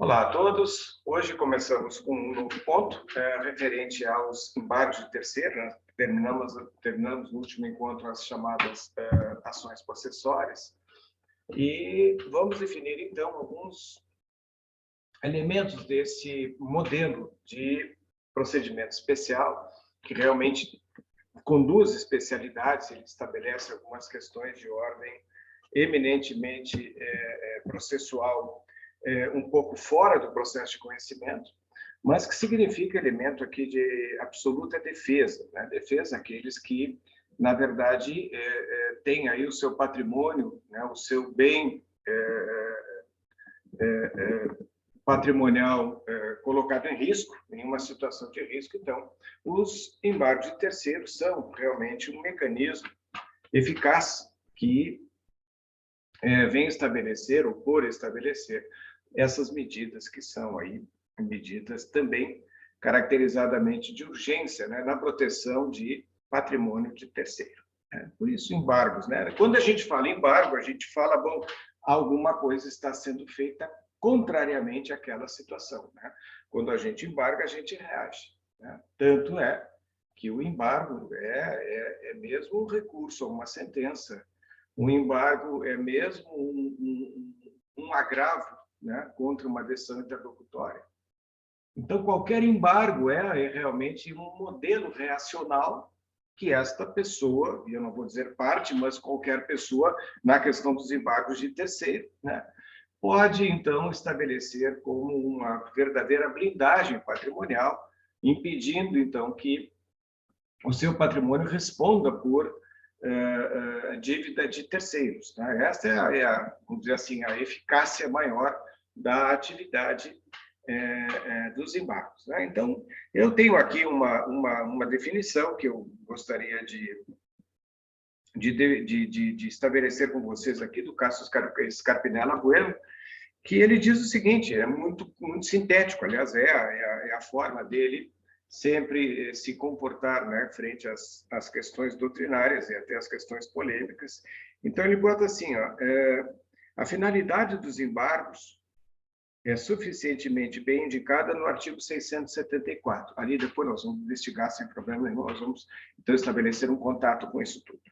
Olá a todos. Hoje começamos com um novo ponto referente aos embargos de terceiro, né? Terminamos no último encontro as chamadas ações possessórias e vamos definir então alguns elementos desse modelo de procedimento especial que realmente conduz especialidades. Ele estabelece algumas questões de ordem eminentemente processual, um pouco fora do processo de conhecimento, mas que significa elemento aqui de absoluta defesa, né? Defesa aqueles que, na verdade, têm aí o seu patrimônio, né? O seu bem patrimonial colocado em risco, em uma situação de risco. Então, os embargos de terceiros são realmente um mecanismo eficaz que vem estabelecer ou por estabelecer essas medidas que são aí medidas também caracterizadamente de urgência, né, na proteção de patrimônio de terceiro. Por isso, embargos, né? Quando a gente fala embargo, a gente fala, bom, alguma coisa está sendo feita contrariamente àquela situação, né? Quando a gente embarga, a gente reage, né? Tanto é que o embargo é mesmo um recurso a uma sentença. Um embargo é mesmo um agravo, né, contra uma decisão interlocutória. Então, qualquer embargo é realmente um modelo reacional que esta pessoa, e eu não vou dizer parte, mas qualquer pessoa, na questão dos embargos de terceiro, né, pode, então, estabelecer como uma verdadeira blindagem patrimonial, impedindo, então, que o seu patrimônio responda por dívida de terceiros. Né? Essa vamos dizer assim, a eficácia maior da atividade dos embargos. Né? Então, eu tenho aqui uma definição que eu gostaria de estabelecer com vocês aqui, do Cássio Scarpinella Bueno, que ele diz o seguinte, é muito sintético, aliás, é a forma dele sempre se comportar, né, frente às questões doutrinárias e até às questões polêmicas. Então, ele bota assim, ó, a finalidade dos embargos é suficientemente bem indicada no artigo 674. Ali depois nós vamos investigar sem problema nenhum, nós vamos, então, estabelecer um contato com isso tudo.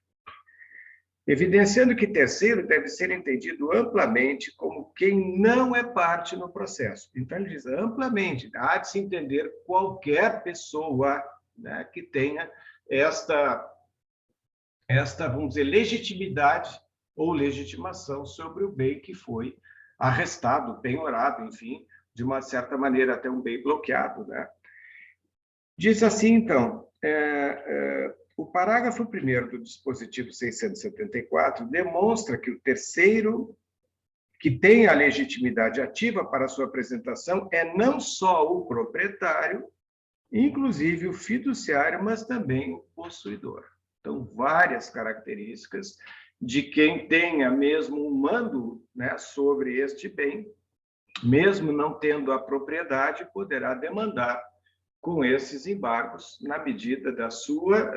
Evidenciando que terceiro deve ser entendido amplamente como quem não é parte no processo. Então, ele diz amplamente, há de se entender qualquer pessoa, né, que tenha esta, vamos dizer, legitimidade ou legitimação sobre o bem que foi arrestado, penhorado, enfim, de uma certa maneira até um bem bloqueado, né? Diz assim, então, o parágrafo 1º do dispositivo 674 demonstra que o terceiro que tem a legitimidade ativa para sua apresentação é não só o proprietário, inclusive o fiduciário, mas também o possuidor. Então, várias características de quem tenha mesmo um mando, né, sobre este bem, mesmo não tendo a propriedade, poderá demandar com esses embargos, na medida da sua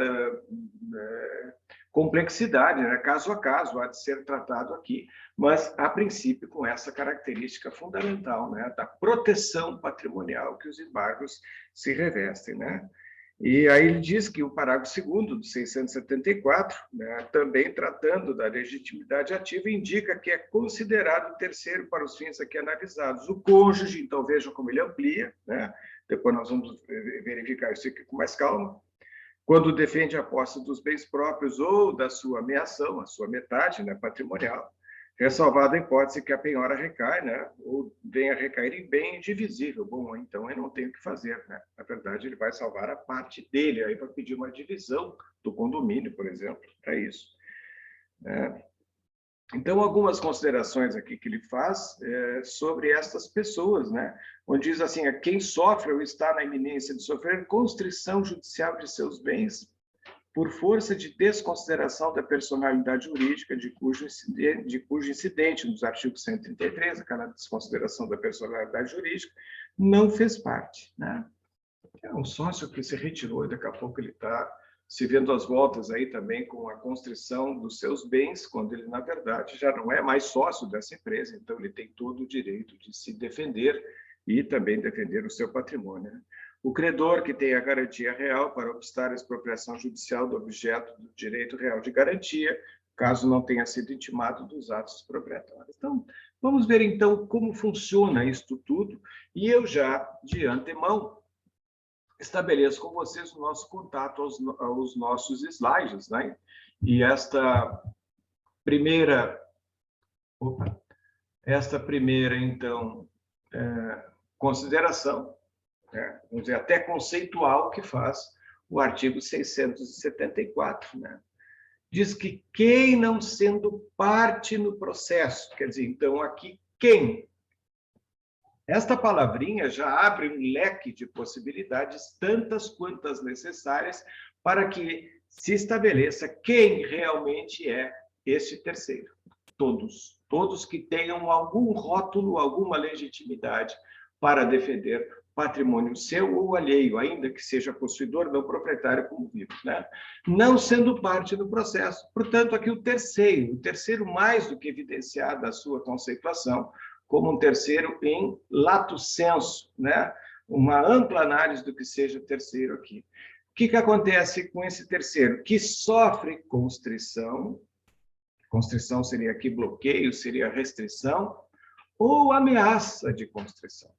complexidade, né? Caso a caso, há de ser tratado aqui, mas, a princípio, com essa característica fundamental, né? Da proteção patrimonial que os embargos se revestem, né? E aí ele diz que o parágrafo 2º do 674, né, também tratando da legitimidade ativa, indica que é considerado terceiro para os fins aqui analisados o cônjuge. Então, vejam como ele amplia, né? Depois nós vamos verificar isso aqui com mais calma. Quando defende a posse dos bens próprios ou da sua meação, a sua metade, né, patrimonial, ressalvada a hipótese que a penhora recai, né, ou venha a recair em bem indivisível. Bom, então ele não tem o que fazer, né? Na verdade, ele vai salvar a parte dele, aí vai pedir uma divisão do condomínio, por exemplo, para isso. Então, algumas considerações aqui que ele faz sobre estas pessoas, né? Onde diz assim, quem sofre ou está na iminência de sofrer constrição judicial de seus bens por força de desconsideração da personalidade jurídica de cujo incidente, nos artigos 133, aquela desconsideração da personalidade jurídica, não fez parte, né? É um sócio que se retirou e daqui a pouco ele está se vendo às voltas aí também com a constrição dos seus bens, quando ele, na verdade, já não é mais sócio dessa empresa, então ele tem todo o direito de se defender e também defender o seu patrimônio, né? O credor que tem a garantia real para obstar a expropriação judicial do objeto do direito real de garantia, caso não tenha sido intimado dos atos expropriatórios. Então, vamos ver, então, como funciona isto tudo, e eu já, de antemão, estabeleço com vocês o nosso contato aos nossos slides, né? E esta primeira, então, consideração, né? Vamos dizer, até conceitual, que faz o artigo 674, né? Diz que quem não sendo parte no processo, quer dizer, então, aqui, quem? Esta palavrinha já abre um leque de possibilidades, tantas quantas necessárias, para que se estabeleça quem realmente é esse terceiro. Todos que tenham algum rótulo, alguma legitimidade para defender patrimônio seu ou alheio, ainda que seja possuidor, não proprietário, como vimos, né? Não sendo parte do processo. Portanto, aqui o terceiro mais do que evidenciado a sua conceituação, como um terceiro em lato sensu, né? Uma ampla análise do que seja o terceiro aqui. O que acontece com esse terceiro? Que sofre constrição seria aqui bloqueio, seria restrição, ou ameaça de constrição.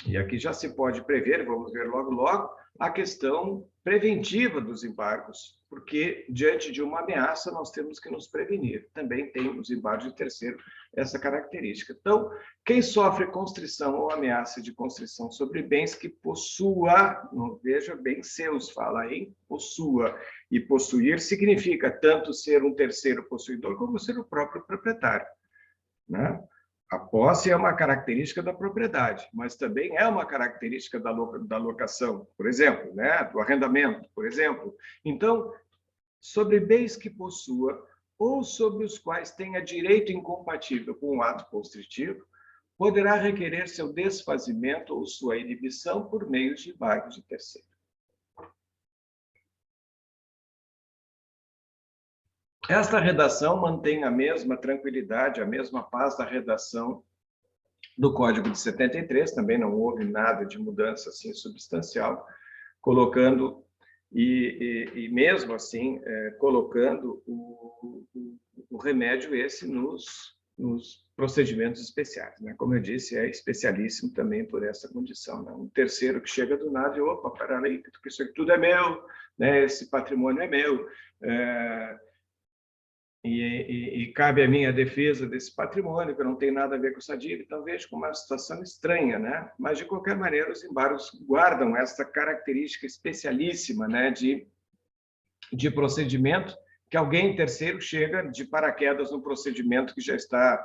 E aqui já se pode prever, vamos ver logo, a questão preventiva dos embargos, porque diante de uma ameaça nós temos que nos prevenir. Também tem os embargos de terceiro essa característica. Então, quem sofre constrição ou ameaça de constrição sobre bens que possua, não veja, bens seus, fala em possua, e possuir significa tanto ser um terceiro possuidor como ser o próprio proprietário, né? A posse é uma característica da propriedade, mas também é uma característica da locação, por exemplo, né? Do arrendamento, por exemplo. Então, sobre bens que possua ou sobre os quais tenha direito incompatível com o ato constritivo, poderá requerer seu desfazimento ou sua inibição por meio de embargo de terceiro. Esta redação mantém a mesma tranquilidade, a mesma paz da redação do Código de 73, também não houve nada de mudança assim substancial, colocando, e mesmo assim, colocando o remédio esse nos procedimentos especiais, né? Como eu disse, é especialíssimo também por essa condição, né? Um terceiro que chega do nada e, opa, peraí, isso aqui tudo é meu, né? Esse patrimônio é meu, e cabe a mim a defesa desse patrimônio, que não tem nada a ver com essa dívida, então vejo como uma situação estranha, né? Mas, de qualquer maneira, os embargos guardam essa característica especialíssima, né, de procedimento, que alguém terceiro chega de paraquedas no procedimento que já está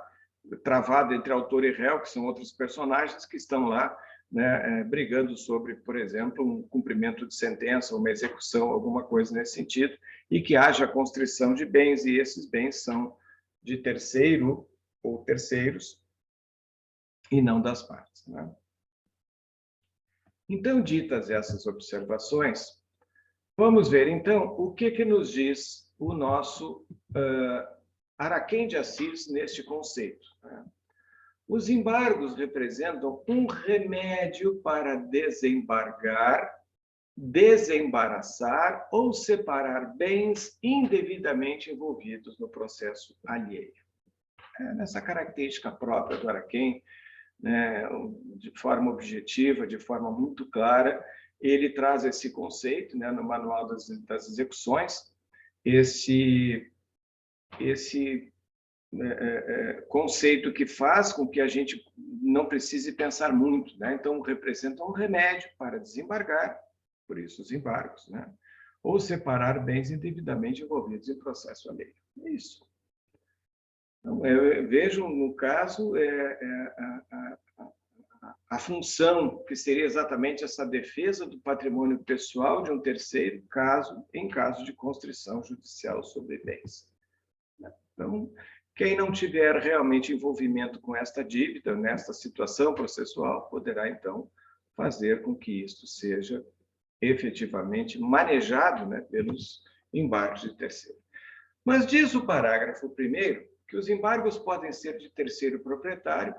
travado entre autor e réu, que são outros personagens que estão lá, né, brigando sobre, por exemplo, um cumprimento de sentença, uma execução, alguma coisa nesse sentido, e que haja constrição de bens, e esses bens são de terceiro ou terceiros, e não das partes, né? Então, ditas essas observações, vamos ver, então, o que nos diz o nosso Araquém de Assis neste conceito, né? Os embargos representam um remédio para desembargar, desembaraçar ou separar bens indevidamente envolvidos no processo alheio. Nessa característica própria do Araquém, né, de forma objetiva, de forma muito clara, ele traz esse conceito, né, no Manual das Execuções, esse conceito que faz com que a gente não precise pensar muito, né? Então, representa um remédio para desembargar, por isso os embargos, né? Ou separar bens indevidamente envolvidos em processo alheio. É isso. Então, eu vejo, no caso, a função que seria exatamente essa defesa do patrimônio pessoal de um terceiro, em caso de constrição judicial sobre bens. Então, quem não tiver realmente envolvimento com esta dívida, nesta situação processual, poderá, então, fazer com que isto seja efetivamente manejado, né, pelos embargos de terceiro. Mas diz o parágrafo 1º que os embargos podem ser de terceiro proprietário,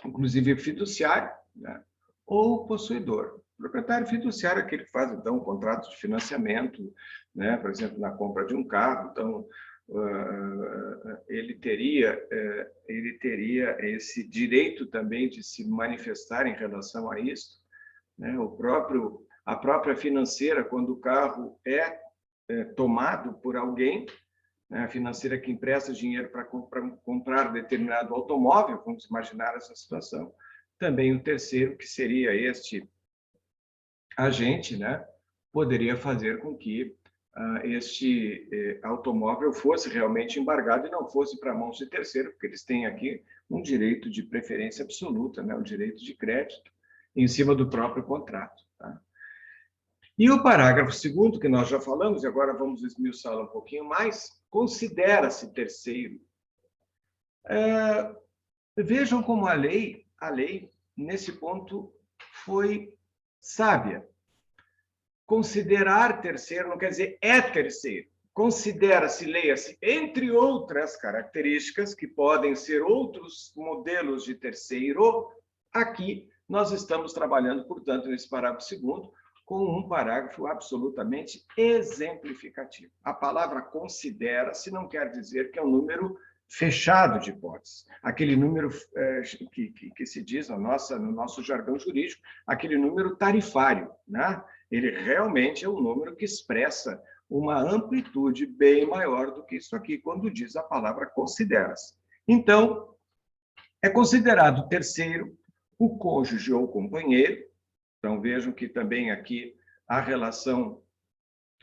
inclusive fiduciário, né, ou possuidor. O proprietário fiduciário é aquele que faz, então, um contrato de financiamento, né, por exemplo, na compra de um carro. Então, ele teria esse direito também de se manifestar em relação a isso, né? A própria financeira, quando o carro é tomado por alguém, né, a financeira que empresta dinheiro para comprar determinado automóvel, vamos imaginar essa situação, também o terceiro, que seria este agente, né, poderia fazer com que este automóvel fosse realmente embargado e não fosse para mãos de terceiro, porque eles têm aqui um direito de preferência absoluta, né, um direito de crédito em cima do próprio contrato. Tá? E o parágrafo 2º, que nós já falamos, e agora vamos esmiuçá-lo um pouquinho mais, considera-se terceiro. Vejam como a lei, nesse ponto, foi sábia. Considerar terceiro não quer dizer é terceiro. Considera-se, leia-se, entre outras características, que podem ser outros modelos de terceiro. Aqui nós estamos trabalhando, portanto, nesse parágrafo 2º, com um parágrafo absolutamente exemplificativo. A palavra considera-se não quer dizer que é um número fechado de hipóteses. Aquele número que se diz no nosso jargão jurídico, aquele número tarifário, né? Ele realmente é um número que expressa uma amplitude bem maior do que isso aqui, quando diz a palavra considera-se. Então, é considerado terceiro o cônjuge ou companheiro. Então, vejam que também aqui a relação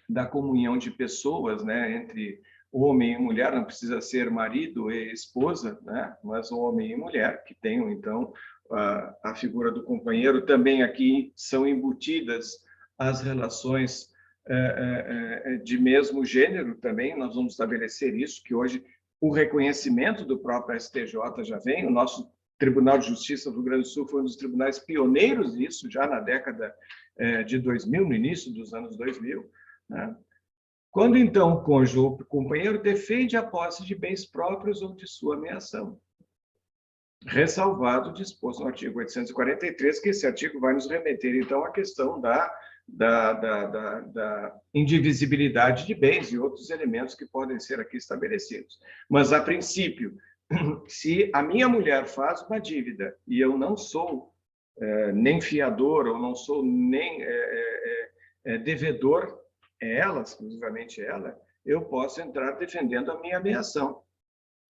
da comunhão de pessoas, né, entre homem e mulher, não precisa ser marido e esposa, né, mas homem e mulher, que tenham, então, a figura do companheiro. Também aqui são embutidas as relações de mesmo gênero também. Nós vamos estabelecer isso, que hoje o reconhecimento do próprio STJ já vem. O nosso Tribunal de Justiça do Rio Grande do Sul foi um dos tribunais pioneiros nisso, já na década de 2000, no início dos anos 2000. Né? Quando, então, o cônjuge ou o companheiro defende a posse de bens próprios ou de sua ameação, ressalvado o disposto no artigo 843, que esse artigo vai nos remeter, então, à questão da indivisibilidade de bens e outros elementos que podem ser aqui estabelecidos. Mas, a princípio, se a minha mulher faz uma dívida e eu não sou nem fiador ou não sou nem devedor, ela, exclusivamente ela, eu posso entrar defendendo a minha ameação.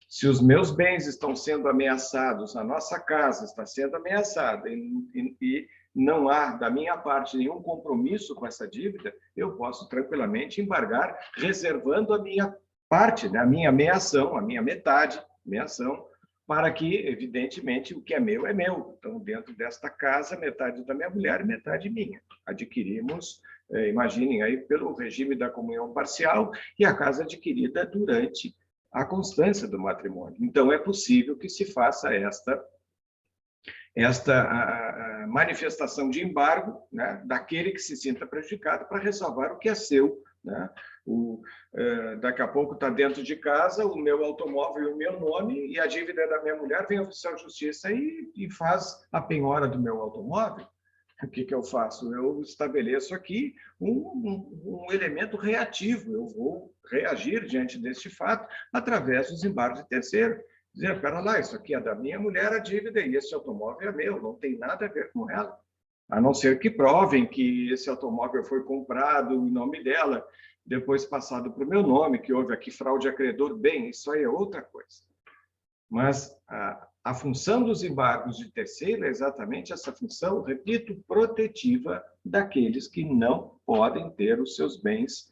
Se os meus bens estão sendo ameaçados, a nossa casa está sendo ameaçada e não há, da minha parte, nenhum compromisso com essa dívida, eu posso tranquilamente embargar, reservando a minha parte, né, a minha meação, a minha metade, meação, para que, evidentemente, o que é meu é meu. Então, dentro desta casa, metade da minha mulher e metade minha. Adquirimos, imaginem aí, pelo regime da comunhão parcial, e a casa adquirida durante a constância do matrimônio. Então, é possível que se faça esta manifestação de embargo, né, daquele que se sinta prejudicado, para ressalvar o que é seu. Né? Daqui a pouco está dentro de casa o meu automóvel e o meu nome, e a dívida é da minha mulher, vem o oficial de justiça e faz a penhora do meu automóvel. O que eu faço? Eu estabeleço aqui um elemento reativo. Eu vou reagir diante deste fato através dos embargos de terceiro. Dizer, pera lá, isso aqui é da minha mulher, a dívida, e esse automóvel é meu, não tem nada a ver com ela. A não ser que provem que esse automóvel foi comprado em nome dela, depois passado para o meu nome, que houve aqui fraude acreedor, bem, isso aí é outra coisa. Mas a função dos embargos de terceiro é exatamente essa função, repito, protetiva daqueles que não podem ter os seus bens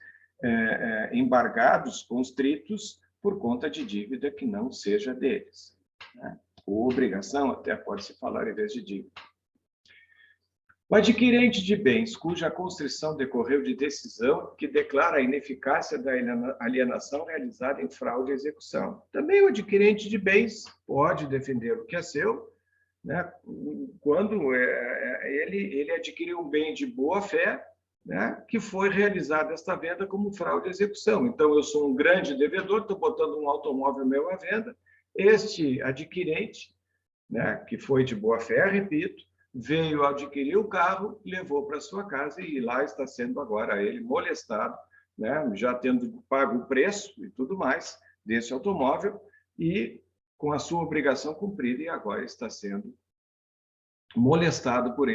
embargados, constritos, por conta de dívida que não seja deles. Né? Ou obrigação, até pode-se falar em vez de dívida. O adquirente de bens cuja constrição decorreu de decisão que declara a ineficácia da alienação realizada em fraude à execução. Também o adquirente de bens pode defender o que é seu, né, quando ele adquiriu um bem de boa-fé, né, que foi realizada esta venda como fraude de execução. Então, eu sou um grande devedor, estou botando um automóvel meu à venda, este adquirente, né, que foi de boa-fé, repito, veio adquirir o carro, levou para sua casa e lá está sendo agora ele molestado, né, já tendo pago o preço e tudo mais desse automóvel e com a sua obrigação cumprida e agora está sendo molestado por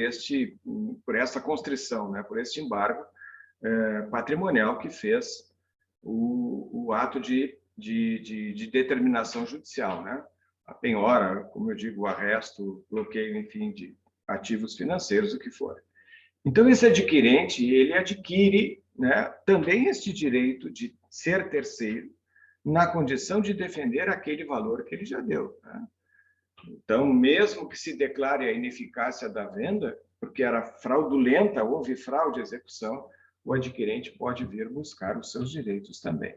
essa constrição, né, por este embargo patrimonial que fez o ato de determinação judicial, né? A penhora, como eu digo, o arresto, bloqueio, enfim, de ativos financeiros, o que for. Então, esse adquirente, ele adquire, né, também este direito de ser terceiro na condição de defender aquele valor que ele já deu, né? Então, mesmo que se declare a ineficácia da venda, porque era fraudulenta, houve fraude de execução, o adquirente pode vir buscar os seus direitos também.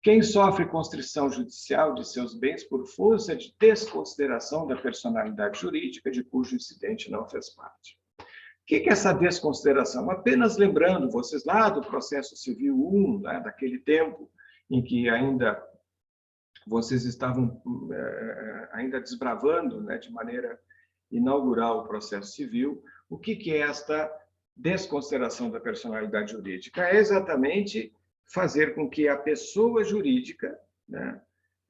Quem sofre constrição judicial de seus bens por força de desconsideração da personalidade jurídica de cujo incidente não fez parte. O que é essa desconsideração? Apenas lembrando vocês lá do processo civil 1, né, daquele tempo em que ainda vocês estavam ainda desbravando, né, de maneira inaugural o processo civil. O que é esta desconsideração da personalidade jurídica? É exatamente fazer com que a pessoa jurídica, né,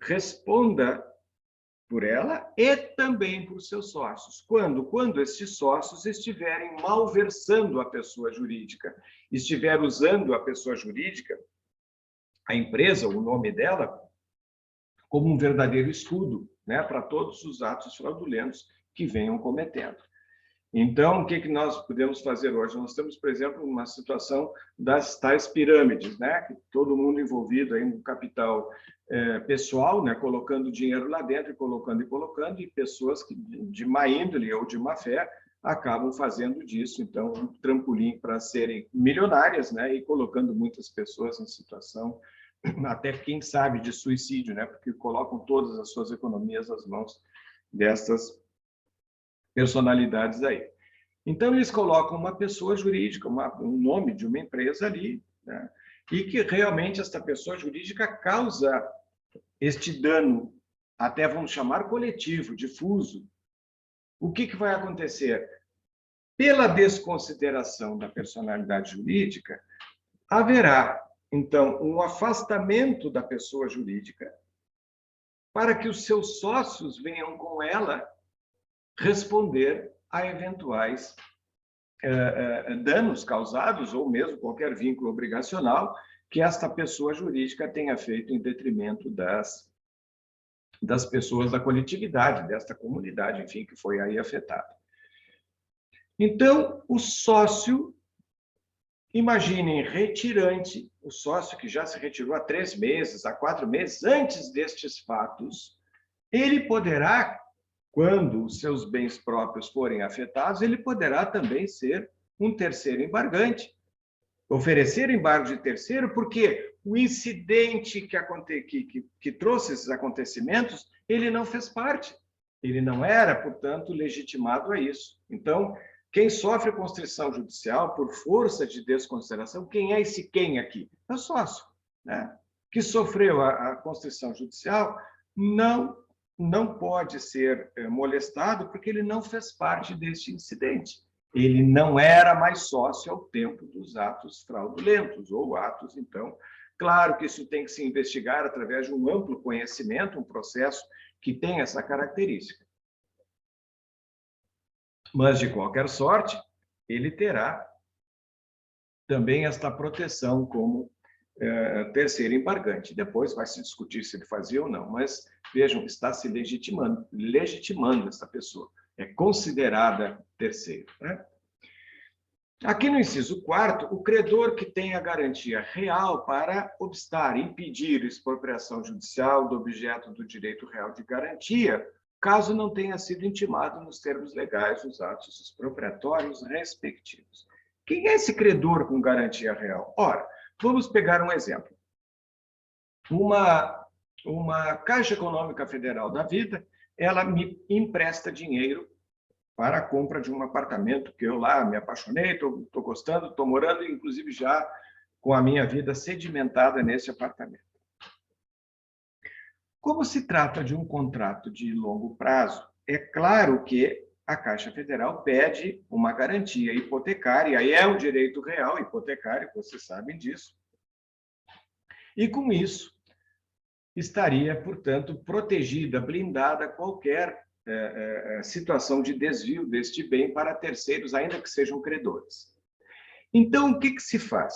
responda por ela e também por seus sócios. Quando esses sócios estiverem malversando a pessoa jurídica, estiver usando a pessoa jurídica, a empresa, o nome dela, como um verdadeiro escudo, né, para todos os atos fraudulentos que venham cometendo. Então, o que nós podemos fazer hoje? Nós temos, por exemplo, uma situação das tais pirâmides, né, que todo mundo envolvido aí no capital pessoal, né, colocando dinheiro lá dentro e colocando, e pessoas que, de má índole ou de má fé acabam fazendo disso, então, um trampolim para serem milionárias, né, e colocando muitas pessoas em situação até quem sabe de suicídio, né? Porque colocam todas as suas economias nas mãos dessas personalidades aí. Então, eles colocam uma pessoa jurídica, um nome de uma empresa ali, né? E que realmente esta pessoa jurídica causa este dano, até vamos chamar coletivo, difuso. O que vai acontecer? Pela desconsideração da personalidade jurídica, haverá então, um afastamento da pessoa jurídica para que os seus sócios venham com ela responder a eventuais danos causados ou mesmo qualquer vínculo obrigacional que esta pessoa jurídica tenha feito em detrimento das pessoas da coletividade, desta comunidade, enfim, que foi aí afetada. Então, o sócio, imaginem, retirante, o sócio que já se retirou há 3 meses, há 4 meses, antes destes fatos, ele poderá, quando os seus bens próprios forem afetados, ele poderá também ser um terceiro embargante, oferecer embargo de terceiro, porque o incidente que trouxe esses acontecimentos, ele não fez parte, ele não era, portanto, legitimado a isso. Então, quem sofre constrição judicial por força de desconsideração, quem é esse quem aqui? É o sócio, né? Que sofreu a constrição judicial, não pode ser molestado porque ele não fez parte deste incidente. Ele não era mais sócio ao tempo dos atos fraudulentos, ou atos, então, claro que isso tem que se investigar através de um amplo conhecimento, um processo que tem essa característica. Mas, de qualquer sorte, ele terá também esta proteção como terceiro embargante. Depois vai se discutir se ele fazia ou não, mas, vejam, está se legitimando essa pessoa. É considerada terceiro, né? Aqui no inciso 4º, o credor que tem a garantia real para obstar, impedir expropriação judicial do objeto do direito real de garantia, caso não tenha sido intimado nos termos legais os atos expropriatórios respectivos. Quem é esse credor com garantia real? Ora, vamos pegar um exemplo. Uma Caixa Econômica Federal da vida ela me empresta dinheiro para a compra de um apartamento que eu lá me apaixonei, estou gostando, estou morando, inclusive já com a minha vida sedimentada nesse apartamento. Como se trata de um contrato de longo prazo, é claro que a Caixa Federal pede uma garantia hipotecária, e é um direito real hipotecário, vocês sabem disso. E com isso, estaria, portanto, protegida, blindada qualquer situação de desvio deste bem para terceiros, ainda que sejam credores. Então, o que se faz?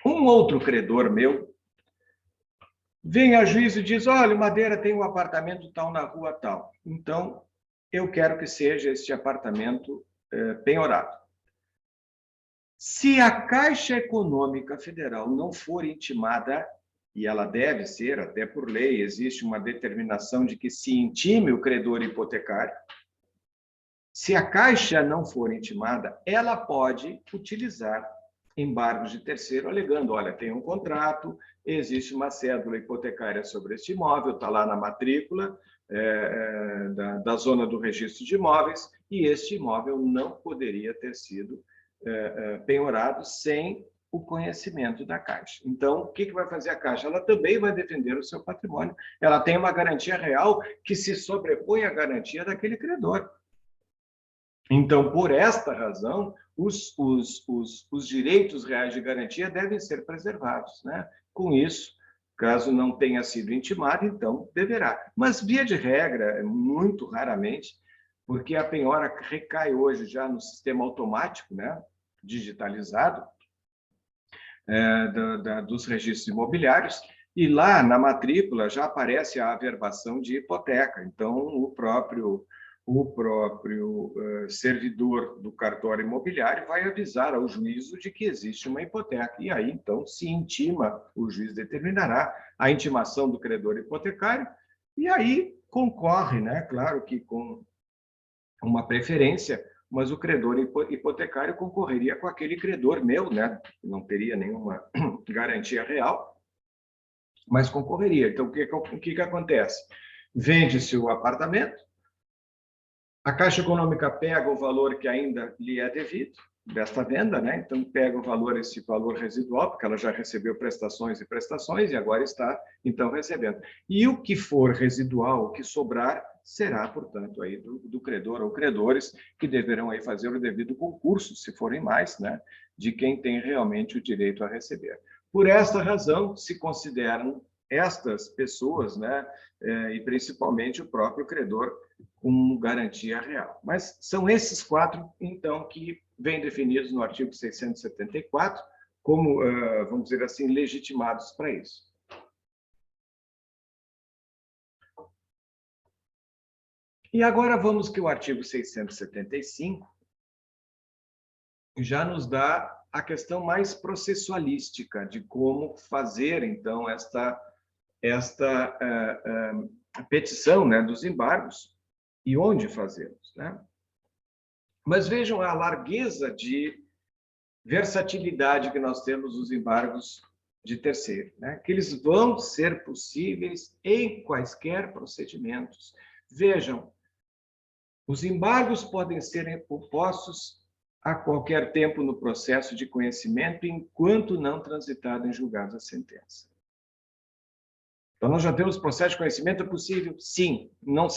Um outro credor meu vem a juízo e diz, olha, o Madeira tem um apartamento tal na rua tal, então eu quero que seja este apartamento penhorado. Se a Caixa Econômica Federal não for intimada, e ela deve ser, até por lei, existe uma determinação de que se intime o credor hipotecário, se a Caixa não for intimada, ela pode utilizar embargos de terceiro, alegando, olha, tem um contrato, existe uma cédula hipotecária sobre este imóvel, está lá na matrícula da zona do registro de imóveis, e este imóvel não poderia ter sido penhorado sem o conhecimento da Caixa. Então, o que vai fazer a Caixa? Ela também vai defender o seu patrimônio. Ela tem uma garantia real que se sobrepõe à garantia daquele credor. Então, por esta razão, os direitos reais de garantia devem ser preservados, né? Com isso, caso não tenha sido intimado, então deverá. Mas, via de regra, muito raramente, porque a penhora recai hoje já no sistema automático, né? Digitalizado, dos registros imobiliários, e lá na matrícula já aparece a averbação de hipoteca. Então, o próprio servidor do cartório imobiliário vai avisar ao juízo de que existe uma hipoteca. E aí, então, se intima, o juiz determinará a intimação do credor hipotecário, e aí concorre, né? Claro que com uma preferência, mas o credor hipotecário concorreria com aquele credor meu, né? Não teria nenhuma garantia real, mas concorreria. Então, o que acontece? Vende-se o apartamento, a Caixa Econômica pega o valor que ainda lhe é devido desta venda, né? Então pega o valor, esse valor residual, porque ela já recebeu prestações e agora está então recebendo. E o que for residual, o que sobrar, será, portanto, aí do credor ou credores que deverão aí fazer o devido concurso, se forem mais, né? De quem tem realmente o direito a receber. Por esta razão, se consideram estas pessoas, né? E principalmente o próprio credor, com garantia real. Mas são esses quatro, então, que vêm definidos no artigo 674 como, vamos dizer assim, legitimados para isso. E agora vamos que o artigo 675 já nos dá a questão mais processualística de como fazer, então, esta petição, né, dos embargos e onde fazê-los, né? Mas vejam a largueza de versatilidade que nós temos nos embargos de terceiro, né? Que eles vão ser possíveis em quaisquer procedimentos. Vejam, os embargos podem ser postos a qualquer tempo no processo de conhecimento, enquanto não transitado em julgado a sentença. Então, nós já temos processo de conhecimento, é possível? Sim. Não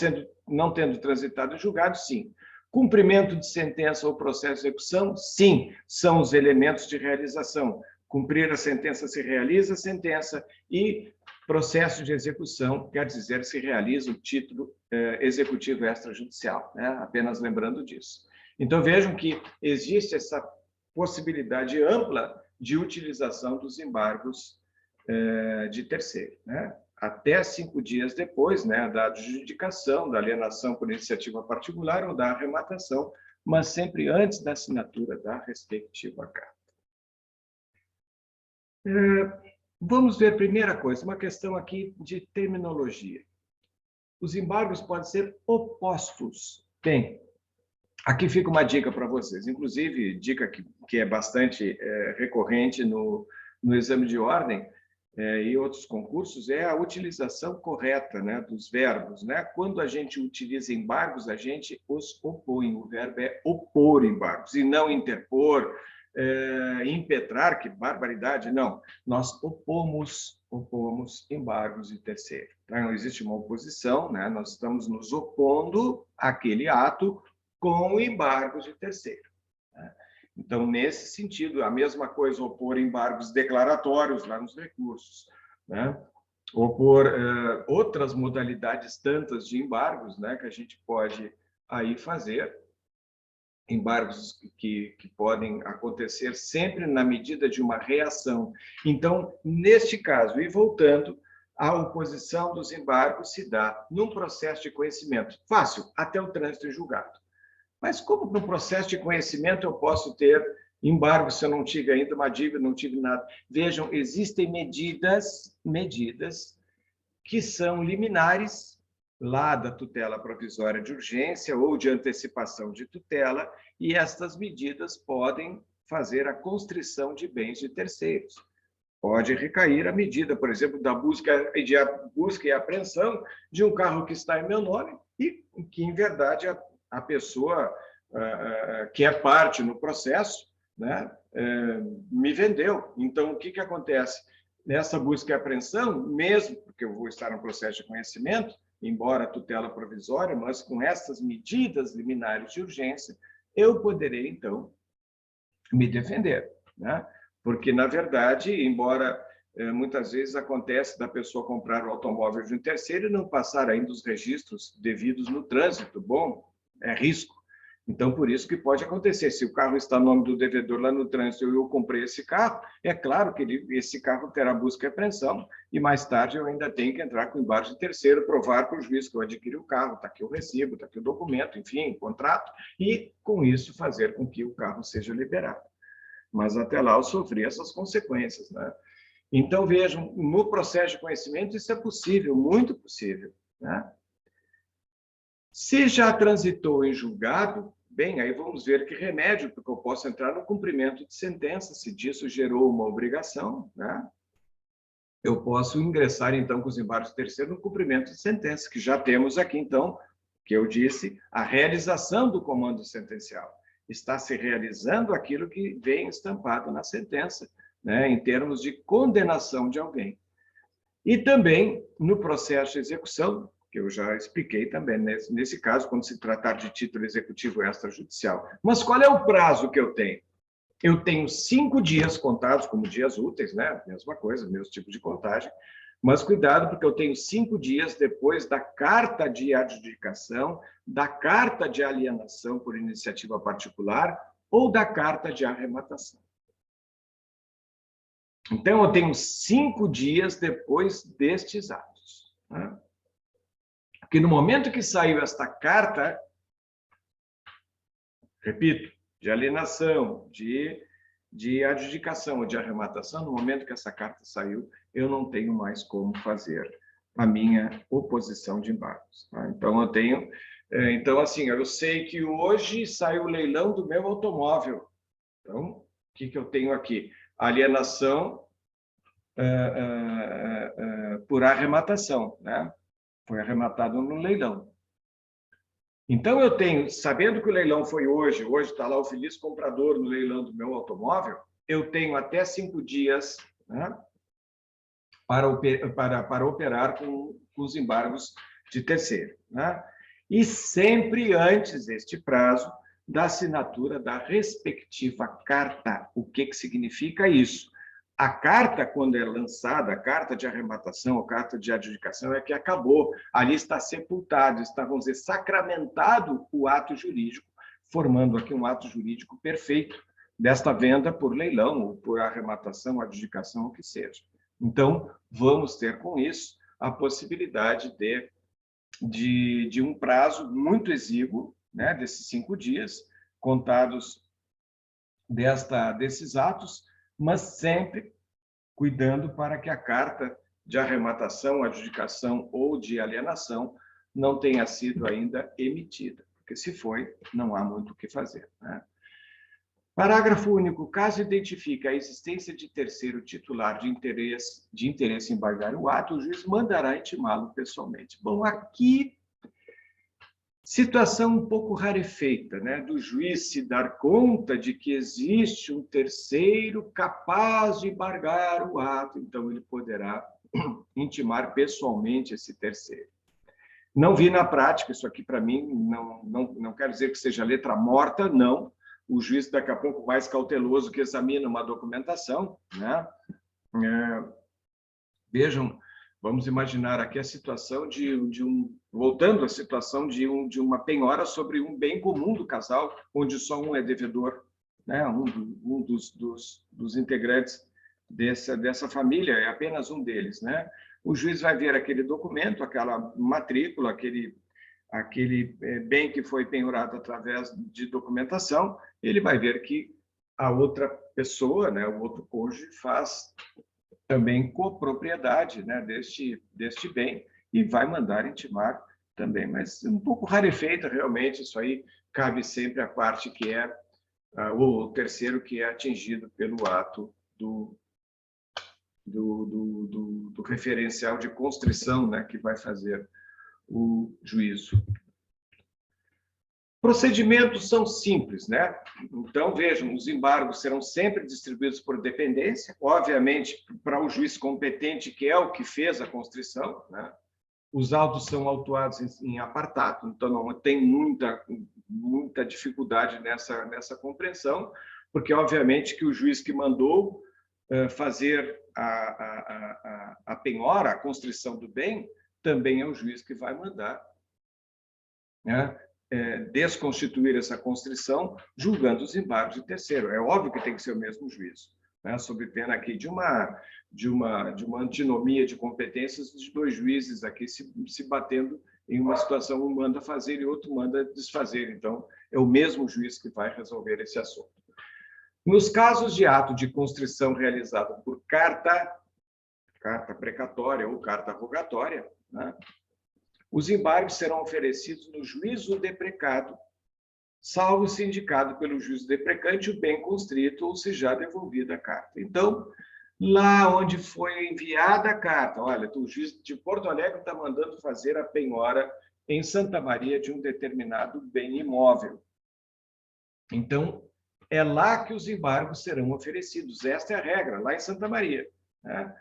tendo transitado em julgado? Sim. Cumprimento de sentença ou processo de execução? Sim. São os elementos de realização. Cumprir a sentença, se realiza a sentença, e processo de execução quer dizer se realiza o título executivo extrajudicial, né? Apenas lembrando disso. Então, vejam que existe essa possibilidade ampla de utilização dos embargos de terceiro, né? Até 5 dias depois, né, da adjudicação, da alienação por iniciativa particular ou da arrematação, mas sempre antes da assinatura da respectiva carta. Vamos ver, primeira coisa, uma questão aqui de terminologia. Os embargos podem ser opostos. Bem, aqui fica uma dica para vocês, inclusive dica que é bastante recorrente no exame de ordem. e outros concursos é a utilização correta, né, dos verbos, né? Quando a gente utiliza embargos, a gente os opõe. O verbo é opor embargos e não interpor, impetrar, que barbaridade, não. Nós opomos embargos de terceiro. Então, não existe uma oposição, né? Nós estamos nos opondo àquele ato com embargos de terceiro, né? Então, nesse sentido, a mesma coisa opor embargos declaratórios lá nos recursos, né? Opor outras modalidades tantas de embargos, né, que a gente pode aí fazer, embargos que podem acontecer sempre na medida de uma reação. Então, neste caso, e voltando, a oposição dos embargos se dá num processo de conhecimento fácil, até o trânsito em julgado. Mas como no processo de conhecimento eu posso ter embargo se eu não tive ainda uma dívida, não tive nada? Vejam, existem medidas que são liminares lá da tutela provisória de urgência ou de antecipação de tutela, e estas medidas podem fazer a constrição de bens de terceiros. Pode recair a medida, por exemplo, da busca e apreensão de um carro que está em meu nome e que, em verdade, a pessoa que é parte no processo, né, me vendeu. Então, o que acontece? Nessa busca e apreensão, mesmo porque eu vou estar no processo de conhecimento, embora tutela provisória, mas com essas medidas liminares de urgência, eu poderei, então, me defender, né? Porque, na verdade, embora muitas vezes acontece da pessoa comprar o automóvel de um terceiro e não passar ainda os registros devidos no trânsito, bom, é risco. Então, por isso que pode acontecer. Se o carro está no nome do devedor lá no trânsito e eu comprei esse carro, é claro que esse carro terá busca e apreensão e mais tarde eu ainda tenho que entrar com embargo de terceiro, provar para o juiz que eu adquiri o carro, está aqui o recibo, está aqui o documento, enfim, contrato, e com isso fazer com que o carro seja liberado. Mas até lá eu sofri essas consequências, né? Então, vejam, no processo de conhecimento isso é possível, muito possível, né? Se já transitou em julgado, bem, aí vamos ver que remédio, porque eu posso entrar no cumprimento de sentença, se disso gerou uma obrigação, né? Eu posso ingressar, então, com os embargos de terceiro no cumprimento de sentença, que já temos aqui, então, que eu disse, a realização do comando sentencial. Está se realizando aquilo que vem estampado na sentença, né, em termos de condenação de alguém. E também no processo de execução, que eu já expliquei também, nesse caso, quando se tratar de título executivo extrajudicial. Mas qual é o prazo que eu tenho? Eu tenho 5 dias contados como dias úteis, né? Mesma coisa, mesmo tipo de contagem. Mas cuidado, porque eu tenho 5 dias depois da carta de adjudicação, da carta de alienação por iniciativa particular ou da carta de arrematação. Então, eu tenho 5 dias depois destes atos, né? Porque no momento que saiu esta carta, repito, de alienação, de adjudicação ou de arrematação, no momento que essa carta saiu, eu não tenho mais como fazer a minha oposição de embargos, tá? Então, eu tenho... Então, assim, eu sei que hoje sai o leilão do meu automóvel. Então, o que eu tenho aqui? Alienação por arrematação, né? Foi arrematado no leilão. Então, eu tenho, sabendo que o leilão foi hoje está lá o feliz comprador no leilão do meu automóvel, eu tenho até 5 dias, né, para operar com os embargos de terceiro, né? E sempre antes deste prazo da assinatura da respectiva carta. O que significa isso? A carta, quando é lançada, a carta de arrematação, a carta de adjudicação, é que acabou. Ali está sepultado, está, vamos dizer, sacramentado o ato jurídico, formando aqui um ato jurídico perfeito desta venda por leilão, ou por arrematação, adjudicação, o que seja. Então, vamos ter com isso a possibilidade de um prazo muito exíguo, né, desses 5 dias, contados desses atos, mas sempre cuidando para que a carta de arrematação, adjudicação ou de alienação não tenha sido ainda emitida, porque se foi, não há muito o que fazer, né? Parágrafo único. Caso identifique a existência de terceiro titular de interesse em embargar o ato, o juiz mandará intimá-lo pessoalmente. Bom, aqui, situação um pouco rarefeita, né? Do juiz se dar conta de que existe um terceiro capaz de embargar o ato, então ele poderá intimar pessoalmente esse terceiro. Não vi na prática, isso aqui para mim não quero dizer que seja letra morta, não. O juiz, daqui a pouco, mais cauteloso que examina uma documentação, né? Vejam, vamos imaginar aqui a situação voltando à situação de uma penhora sobre um bem comum do casal, onde só um é devedor, né? Um dos integrantes dessa família, é apenas um deles, né? O juiz vai ver aquele documento, aquela matrícula, aquele bem que foi penhorado através de documentação, ele vai ver que a outra pessoa, né, o outro cônjuge, faz também copropriedade, né, deste bem e vai mandar intimar também. Mas um pouco rarefeita, realmente, isso aí cabe sempre à parte que é o terceiro que é atingido pelo ato do referencial de constrição, né, que vai fazer o juízo. Procedimentos são simples, né? Então, vejam, os embargos serão sempre distribuídos por dependência, obviamente, para o juiz competente, que é o que fez a constrição, né? Os autos são autuados em apartado, então não tem muita dificuldade nessa compreensão, porque, obviamente, que o juiz que mandou fazer a penhora, a constrição do bem, também é o juiz que vai mandar, né, desconstituir essa constrição, julgando os embargos de terceiro. É óbvio que tem que ser o mesmo juízo, né, sob pena aqui de uma antinomia de competências de dois juízes aqui se batendo em uma situação, um manda fazer e outro manda desfazer. Então, é o mesmo juiz que vai resolver esse assunto. Nos casos de ato de constrição realizado por carta precatória ou carta rogatória, né, os embargos serão oferecidos no juízo deprecado, salvo se indicado pelo juízo deprecante o bem constrito ou se já devolvida a carta. Então, lá onde foi enviada a carta, olha, o juiz de Porto Alegre está mandando fazer a penhora em Santa Maria de um determinado bem imóvel. Então, é lá que os embargos serão oferecidos. Esta é a regra, lá em Santa Maria, né?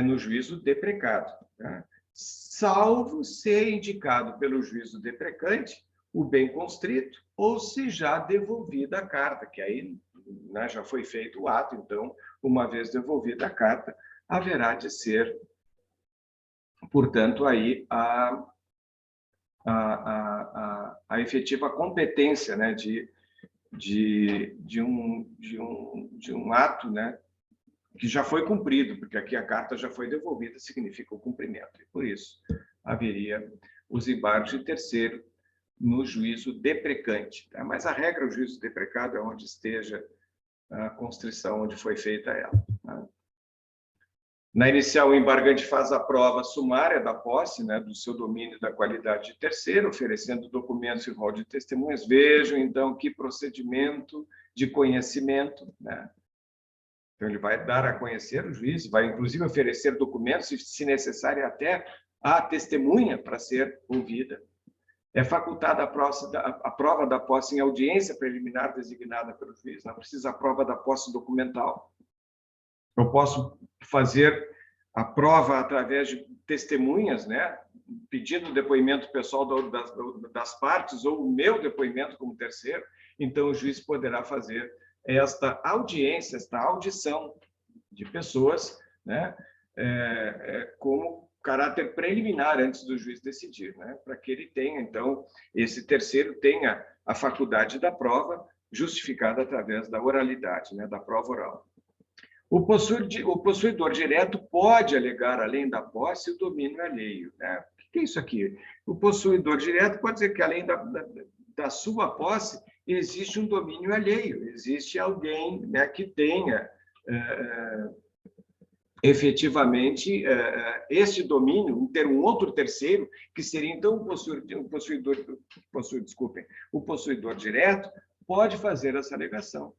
No juízo deprecado, né? Salvo ser indicado pelo juízo deprecante o bem constrito ou se já devolvida a carta, que aí, né, já foi feito o ato, então, uma vez devolvida a carta, haverá de ser, portanto, aí a efetiva competência, né, de um ato, né, que já foi cumprido, porque aqui a carta já foi devolvida, significa o cumprimento. E por isso haveria os embargos de terceiro no juízo deprecante. Tá? Mas a regra, o juízo deprecado é onde esteja a constrição, onde foi feita ela. Tá? Na inicial, o embargante faz a prova sumária da posse, né, do seu domínio da qualidade de terceiro, oferecendo documentos e rol de testemunhas. Vejam, então, que procedimento de conhecimento, né? Então, ele vai dar a conhecer o juiz, vai, inclusive, oferecer documentos, se necessário, até a testemunha para ser ouvida. É facultada a prova da posse em audiência preliminar designada pelo juiz, não precisa a prova da posse documental. Eu posso fazer a prova através de testemunhas, né? Pedindo o depoimento pessoal das partes ou o meu depoimento como terceiro, então o juiz poderá fazer esta audiência, esta audição de pessoas, né, como caráter preliminar antes do juiz decidir, né, para que ele tenha, então, esse terceiro tenha a faculdade da prova justificada através da oralidade, né, da prova oral. O possuidor direto pode alegar, além da posse, o domínio alheio. Né? O que é isso aqui? O possuidor direto pode dizer que, além da sua posse, existe um domínio alheio, existe alguém, né, que tenha efetivamente este domínio, ter um outro terceiro, que seria, então, o possuidor direto, pode fazer essa alegação.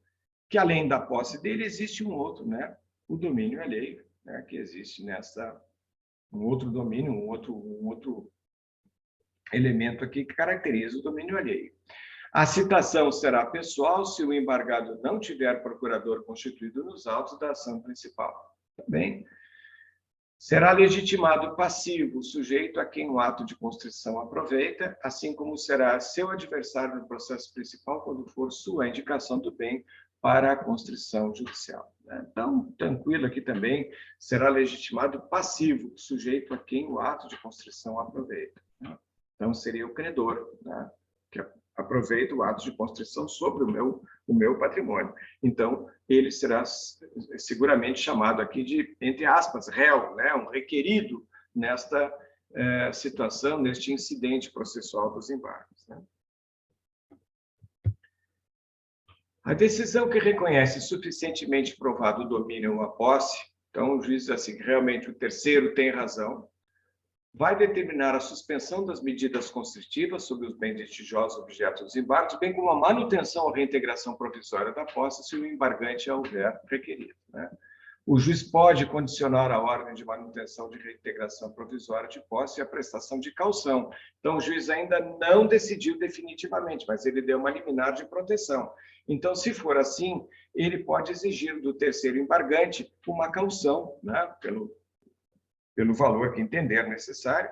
que além da posse dele existe um outro, né? O domínio alheio, né? Que existe um outro domínio, um outro elemento aqui que caracteriza o domínio alheio. A citação será pessoal se o embargado não tiver procurador constituído nos autos da ação principal. Tá bem? Será legitimado passivo, sujeito a quem o ato de constrição aproveita, assim como será seu adversário no processo principal quando for sua indicação do bem para a constrição judicial. Então, tranquilo aqui também, será legitimado passivo, sujeito a quem o ato de constrição aproveita. Então, seria o credor, né, que aproveita o ato de constrição sobre o meu patrimônio. Então, ele será seguramente chamado aqui de, entre aspas, réu, né, um requerido nesta situação, neste incidente processual dos embargos. Né? A decisão que reconhece suficientemente provado o domínio ou a posse, então o juiz diz assim, realmente o terceiro tem razão, vai determinar a suspensão das medidas constritivas sobre os bens litigiosos objeto dos embargos, bem como a manutenção ou reintegração provisória da posse, se o embargante a houver requerido. Né? O juiz pode condicionar a ordem de manutenção de reintegração provisória de posse e a prestação de caução. Então, o juiz ainda não decidiu definitivamente, mas ele deu uma liminar de proteção. Então, se for assim, ele pode exigir do terceiro embargante uma caução, né, pelo valor que entender necessário,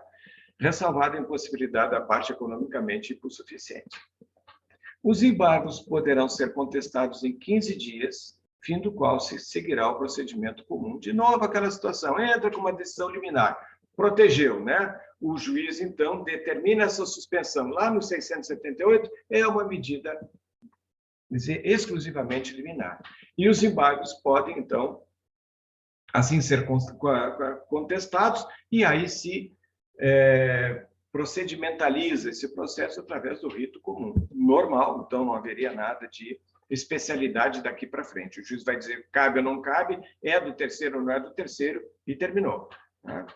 ressalvada a impossibilidade da parte economicamente hipossuficiente. Os embargos poderão ser contestados em 15 dias, fim do qual se seguirá o procedimento comum. De novo, aquela situação, entra com uma decisão liminar, protegeu, né? O juiz, então, determina essa suspensão. Lá no 678, é uma medida, dizer, exclusivamente liminar. E os embargos podem, então, assim ser contestados, e aí se procedimentaliza esse processo através do rito comum, normal, então não haveria nada de especialidade daqui para frente. O juiz vai dizer cabe ou não cabe, é do terceiro ou não é do terceiro, e terminou. Tá?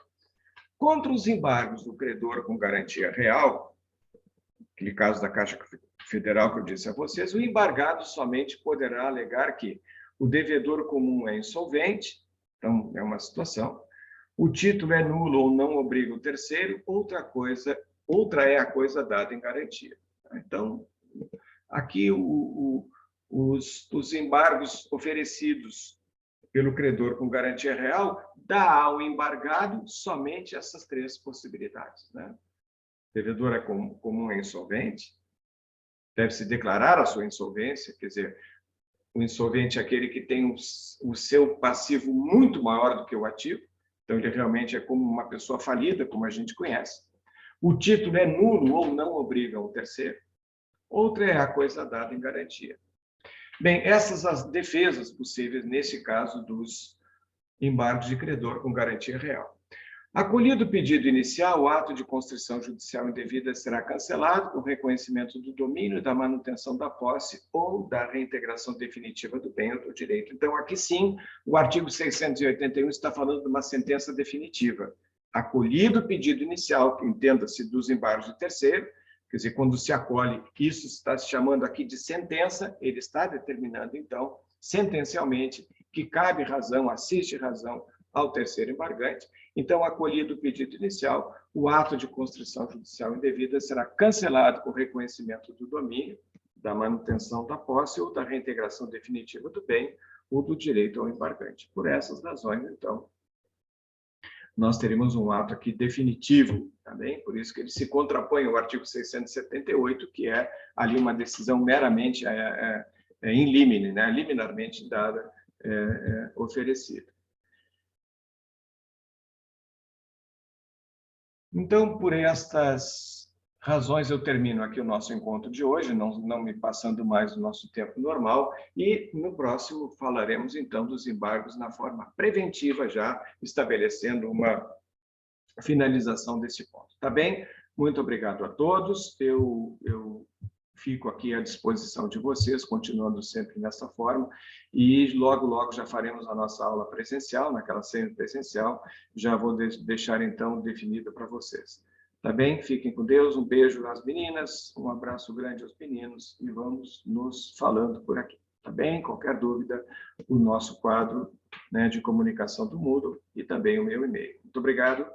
Contra os embargos do credor com garantia real, aquele caso da Caixa Federal que eu disse a vocês, o embargado somente poderá alegar que o devedor comum é insolvente, então, é uma situação. O título é nulo ou não obriga o terceiro, outra é a coisa dada em garantia. Então, aqui os embargos oferecidos pelo credor com garantia real dá ao embargado somente essas três possibilidades. Né? O devedor é comum é insolvente, deve-se declarar a sua insolvência, quer dizer, o insolvente é aquele que tem o seu passivo muito maior do que o ativo, então ele realmente é como uma pessoa falida, como a gente conhece. O título é nulo ou não obriga o terceiro. Outra é a coisa dada em garantia. Bem, essas as defesas possíveis nesse caso dos embargos de credor com garantia real. Acolhido o pedido inicial, o ato de constrição judicial indevida será cancelado com reconhecimento do domínio, da manutenção da posse ou da reintegração definitiva do bem ou do direito. Então, aqui sim, o artigo 681 está falando de uma sentença definitiva. Acolhido o pedido inicial, que entenda-se dos embargos de terceiro, quer dizer, quando se acolhe, isso está se chamando aqui de sentença, ele está determinando, então, sentencialmente, que cabe razão, assiste razão ao terceiro embargante. Então, acolhido o pedido inicial, o ato de constrição judicial indevida será cancelado com reconhecimento do domínio, da manutenção da posse ou da reintegração definitiva do bem ou do direito ao embargante. Por essas razões, então, nós teremos um ato aqui definitivo também, por isso que ele se contrapõe ao artigo 678, que é ali uma decisão meramente in limine, né, liminarmente dada, oferecida. Então, por estas razões, eu termino aqui o nosso encontro de hoje, não me passando mais do nosso tempo normal, e no próximo falaremos, então, dos embargos na forma preventiva, já estabelecendo uma finalização desse ponto. Tá bem? Muito obrigado a todos. Eu fico aqui à disposição de vocês, continuando sempre nessa forma, e logo já faremos a nossa aula presencial, naquela semipresencial, já vou deixar então definido para vocês. Tá bem? Fiquem com Deus, um beijo às meninas, um abraço grande aos meninos, e vamos nos falando por aqui. Tá bem? Qualquer dúvida, o nosso quadro, né, de comunicação do Moodle e também o meu e-mail. Muito obrigado.